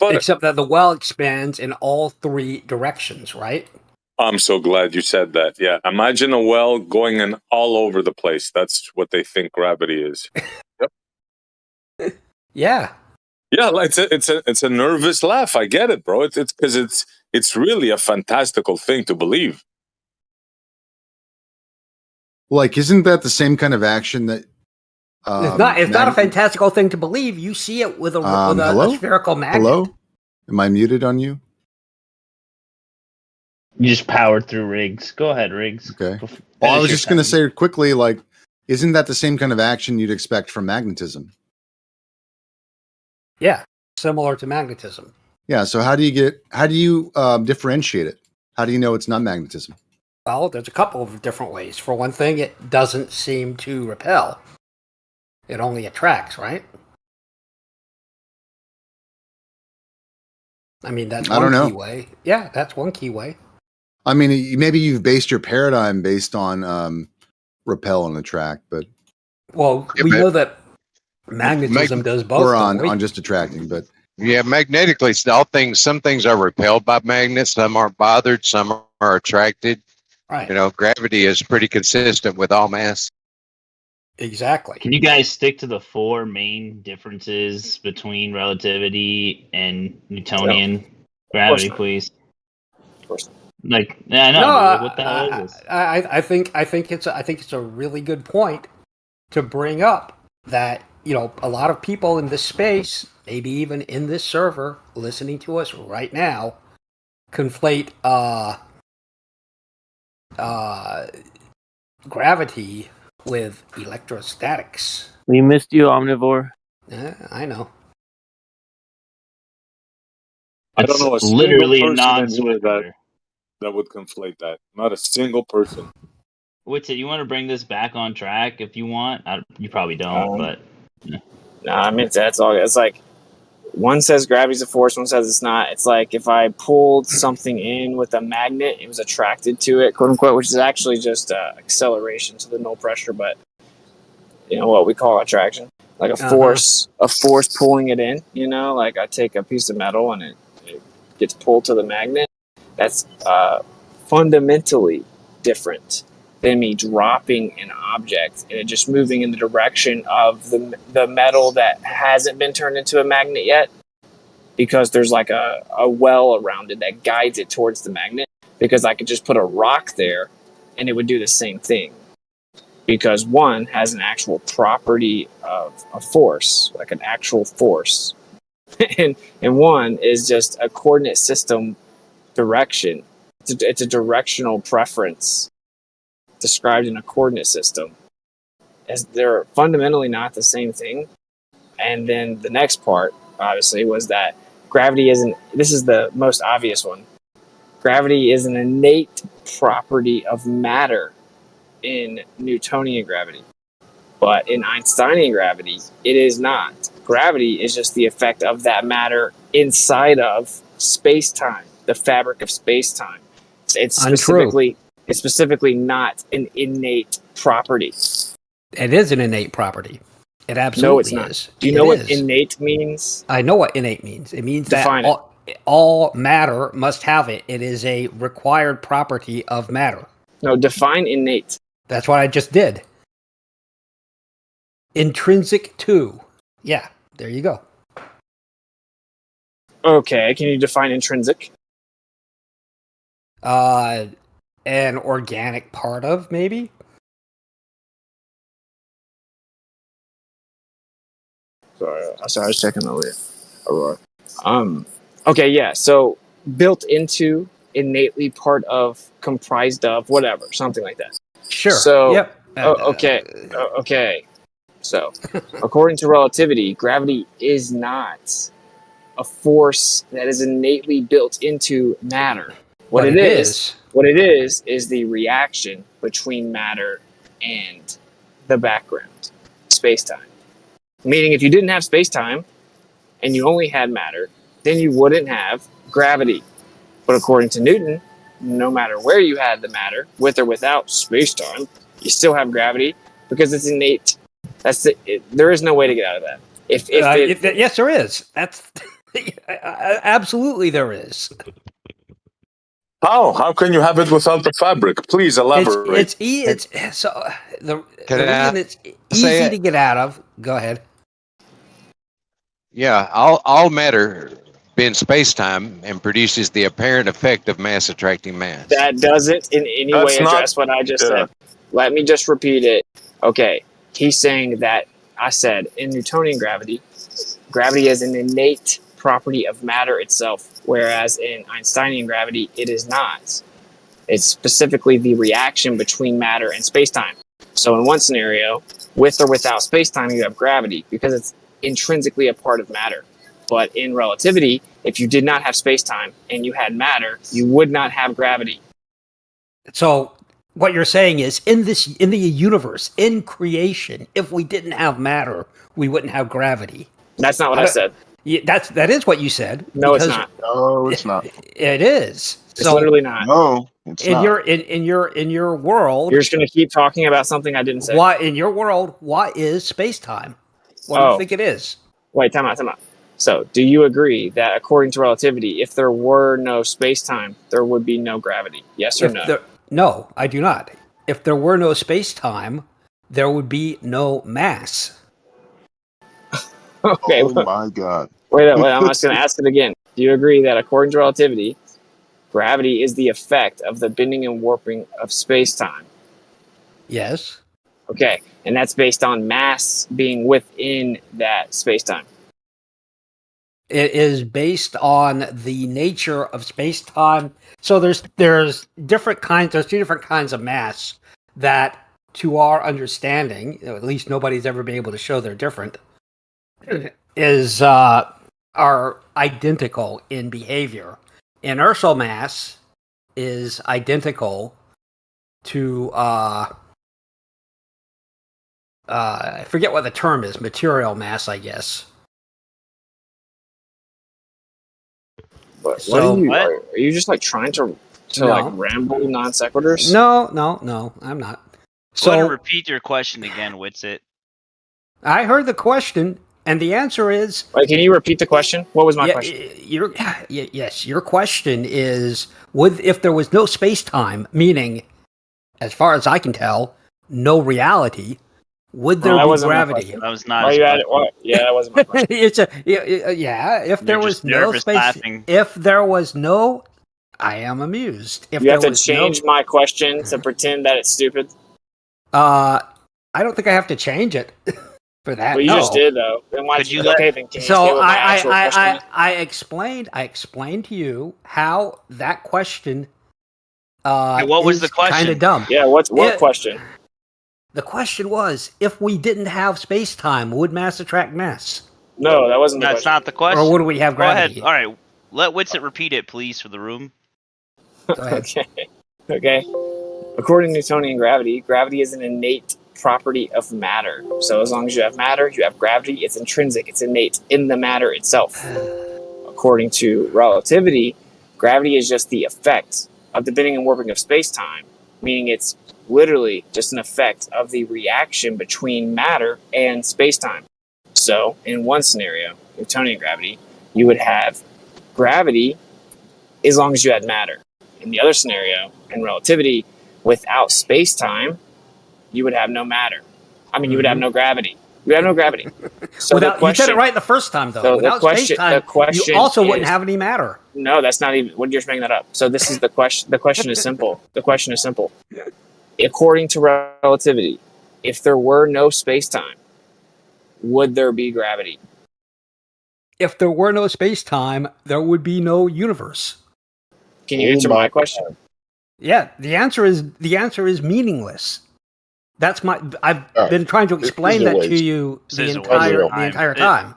Except that the well expands in all 3 directions, right? I'm so glad you said that. Yeah. Imagine a well going in all over the place. That's what they think gravity is. Yep. Yeah. Yeah, it's a nervous laugh. I get it, bro. It's because it's really a fantastical thing to believe. Like, isn't that the same kind of action that It's not a fantastical thing to believe. You see it with a spherical magnet. Hello? Am I muted on you? You just powered through Riggs. Go ahead, Riggs. Okay. Well, I was just going to say quickly, like, isn't that the same kind of action you'd expect from magnetism? Yeah, similar to magnetism. Yeah. So how do you differentiate it? How do you know it's not magnetism? Well, there's a couple of different ways. For one thing, it doesn't seem to repel. It only attracts, right? I mean, that's one key way. Yeah, that's one key way. I mean, maybe you've based your paradigm based on repel and attract, but we know that magnetism does both. Or on just attracting, but yeah, magnetically, some things are repelled by magnets, some aren't bothered, some are attracted. Right. You know, gravity is pretty consistent with all mass. Exactly. Can you guys stick to the 4 main differences between relativity and Newtonian gravity, please? Of course. Like, I know. What the hell is this? I think it's a really good point to bring up that, you know, a lot of people in this space, maybe even in this server listening to us right now, conflate gravity with electrostatics. We missed you, Omnivore. I know. I don't know a single literally a person in here non-sequitur. that would conflate that. Not a single person. Witsit, you want to bring this back on track if you want? You probably don't, but... No, I mean, that's all. It's like, one says gravity's a force, one says it's not. It's like if I pulled something in with a magnet, it was attracted to it, quote unquote, which is actually just acceleration to the null pressure, but you know what we call attraction, like a force pulling it in. You know, like I take a piece of metal and it gets pulled to the magnet. That's fundamentally different than me dropping an object and it just moving in the direction of the metal that hasn't been turned into a magnet yet, because there's like a well around it that guides it towards the magnet, because I could just put a rock there and it would do the same thing, because one has an actual property of a force, like an actual force, and one is just a coordinate system direction. It's a directional preference described in a coordinate system, as they're fundamentally not the same thing. And then the next part, obviously, was that gravity isn't, this is the most obvious one, gravity is an innate property of matter in Newtonian gravity. But in Einsteinian gravity, it is not. Gravity is just the effect of that matter inside of space-time, the fabric of space-time. It's specifically not an innate property. It is an innate property. It absolutely no, it's not. is. Do you know what innate means? I know what innate means. It means Define that all matter must have it. It is a required property of matter. No, define innate. That's what I just did. Intrinsic to. Yeah, there you go. Okay, can you define intrinsic? An organic part of, maybe? Sorry, I was checking the lid. Aurora. Okay, yeah, so built into, innately part of, comprised of, whatever, something like that. Sure. So, yep. Okay. So, according to relativity, gravity is not a force that is innately built into matter. What it is the reaction between matter and the background, space-time. Meaning, if you didn't have space-time and you only had matter, then you wouldn't have gravity. But according to Newton, no matter where you had the matter, with or without space-time, you still have gravity because it's innate. That's there is no way to get out of that. Yes, there is. That's absolutely there is. How can you have it without the fabric? Please elaborate. The reason it's easy to get out of. Go ahead. Yeah, all matter bends space-time and produces the apparent effect of mass attracting mass. That doesn't in any way address what I just said. Let me just repeat it. Okay, he's saying that I said in Newtonian gravity, gravity is an innate property of matter itself, whereas in Einsteinian gravity, it is not. It's specifically the reaction between matter and space-time. So in one scenario, with or without space-time, you have gravity because it's intrinsically a part of matter. But in relativity, if you did not have space-time and you had matter, you would not have gravity. So what you're saying is in the universe, in creation, if we didn't have matter, we wouldn't have gravity. That's not what I said. That is what you said. No, it's not. No, it's not. It is. It's literally not. No, it's in not. your world, You're just going to keep talking about something I didn't say. What in your world? What is space-time? What do you think it is? Wait, time out. So, do you agree that according to relativity, if there were no space-time, there would be no gravity? Yes or no? No, I do not. If there were no space-time, there would be no mass. Okay. Oh my God. Wait. I'm just going to ask it again. Do you agree that according to relativity, gravity is the effect of the bending and warping of space-time? Yes. Okay, and that's based on mass being within that space-time. It is based on the nature of space-time. So there's different kinds. There's two different kinds of mass that, to our understanding, at least nobody's ever been able to show they're different, are identical in behavior. Inertial mass is identical to I forget what the term is. Material mass, I guess. But are you just like trying to like ramble non sequiturs? No, I'm not. Go ahead and repeat your question again, Witsit. I heard the question, and the answer is. Wait, can you repeat the question? What was my question? Yes, your question is: if there was no space-time, meaning, as far as I can tell, no reality, would there be gravity? That was not. Yeah, that wasn't my question. If there was no space, laughing. if there was no, I am amused. If you have there to was change my question to pretend that it's stupid. I don't think I have to change it for that. Well, you just did though. Then why did you? Okay, then can you stay with my actual question? I explained to you how that question. What was the question? Kind of dumb. Yeah. What question? The question was, if we didn't have space-time, would mass attract mass? No, that wasn't the That's question. not the question. Or would we have gravity? Go ahead. All right. Let Witsit repeat it, please, for the room. Go ahead. Okay. According to Newtonian gravity, gravity is an innate property of matter. So as long as you have matter, you have gravity. It's intrinsic. It's innate in the matter itself. According to relativity, gravity is just the effect of the bending and warping of space-time, meaning it's literally just an effect of the reaction between matter and space-time. So in one scenario, Newtonian gravity, you would have gravity as long as you had matter. In the other scenario, in relativity, without space-time, you would have no matter. You would have no gravity. You have no gravity. So you said it right the first time, though. So without space-time, you also wouldn't have any matter. No, that's not even. You're just making that up. So this is the question. The question is simple. According to relativity, if there were no space-time, would there be gravity? If there were no space-time, there would be no universe. Can you answer my question? Yeah, the answer is meaningless. I've been trying to explain that to you the entire time.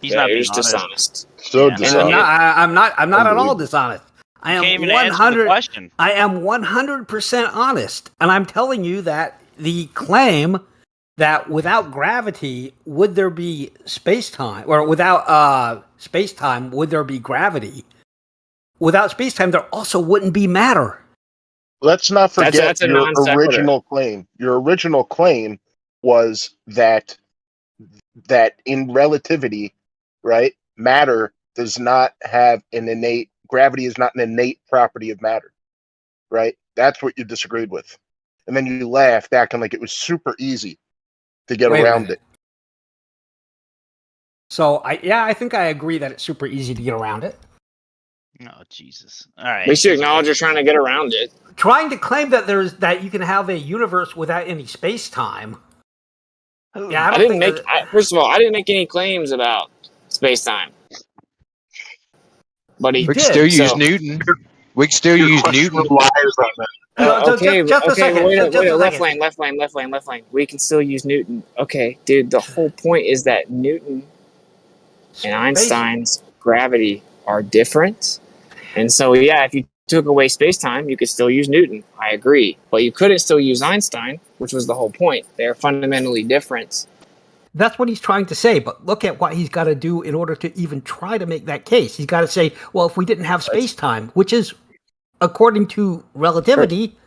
He's not being just dishonest. So dishonest. I'm not at all dishonest. I am 100. I am 100% honest, and I'm telling you that the claim that without gravity would there be space-time, or without space-time would there be gravity? Without space-time, there also wouldn't be matter. Let's not forget that's a your non-sequitur. original claim. Your original claim was that in relativity, right, matter does not have gravity is not an innate property of matter, right? That's what you disagreed with. And then you laughed, acting like it was super easy to get around it. So, I think I agree that it's super easy to get around it. Oh, Jesus. All right. At least you acknowledge you're trying to get around it. Trying to claim that you can have a universe without any space-time. Yeah, I didn't make. First of all, I didn't make any claims about space time. But we can still use Newton. We can still use Newton. Okay, just a second. Wait, Just a left second. lane. We can still use Newton. Okay, dude. The whole point is that Newton and Einstein's gravity are different, and so yeah, if you took away space time, you could still use Newton. I agree, but you couldn't still use Einstein, which was the whole point. They're fundamentally different. That's what he's trying to say, but look at what he's got to do in order to even try to make that case. He's got to say, well, if we didn't have space-time, which is, according to relativity,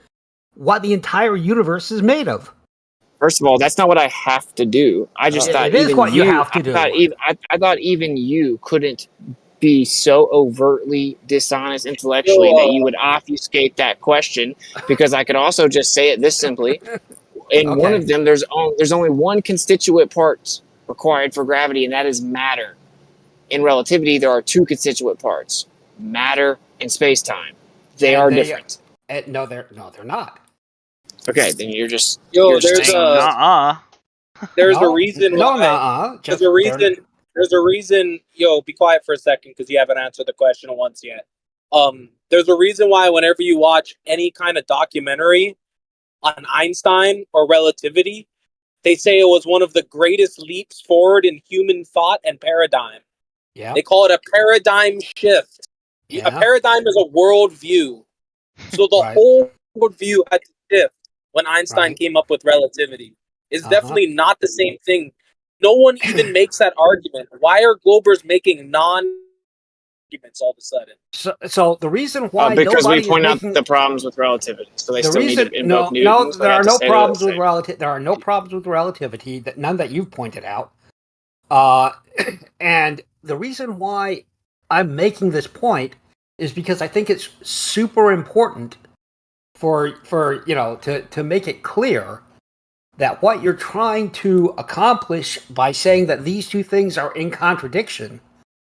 what the entire universe is made of. First of all, that's not what I have to do. I just thought it is even what you have to do. I thought even you couldn't be so overtly dishonest intellectually that you would obfuscate that question, because I could also just say it this simply. In one of them, there's only one constituent part required for gravity, and that is matter. In relativity, there are two constituent parts: matter and space-time. They are different. No, they're not. Okay, then you're just there's saying, There's No, a reason no, why. nuh-uh. There's a reason. There's a reason. Yo, be quiet for a second because you haven't answered the question once yet. There's a reason why whenever you watch any kind of documentary on Einstein or relativity, they say it was one of the greatest leaps forward in human thought and paradigm. Yeah. They call it a paradigm shift. A paradigm is a worldview. So the whole worldview had to shift when Einstein came up with relativity. It's definitely not the same thing. No one even makes that argument. Why are Globers making non-arguments all of a sudden? So the reason why because we nobody point is out making the problems with relativity, so they the still reason need to invoke Newton. no, so there are no problems with relativity. There are no problems with relativity, that none that you've pointed out. And the reason why I'm making this point is because I think it's super important for to make it clear that what you're trying to accomplish by saying that these two things are in contradiction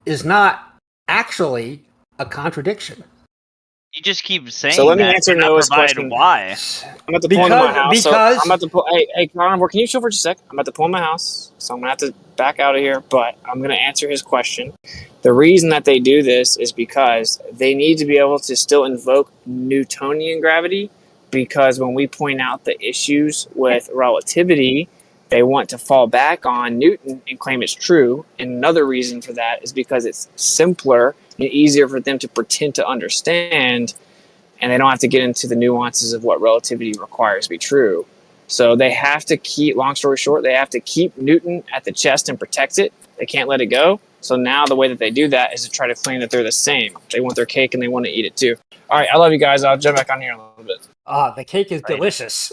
is not actually a contradiction. You just keep saying So let me that, answer but not Noah's provide question. why. I'm about to pull into my house. I'm about to pull. Hey, Carnivore, can you chill for just a sec? I'm about to pull in my house, so I'm gonna have to back out of here. But I'm gonna answer his question. The reason that they do this is because they need to be able to still invoke Newtonian gravity. Because when we point out the issues with relativity, they want to fall back on Newton and claim it's true. And another reason for that is because it's simpler and easier for them to pretend to understand, and they don't have to get into the nuances of what relativity requires to be true. So they have to keep, long story short, they have to keep Newton at the chest and protect it. They can't let it go. So now the way that they do that is to try to claim that they're the same. They want their cake and they want to eat it too. All right, I love you guys. I'll jump back on here in a little bit. The cake is delicious.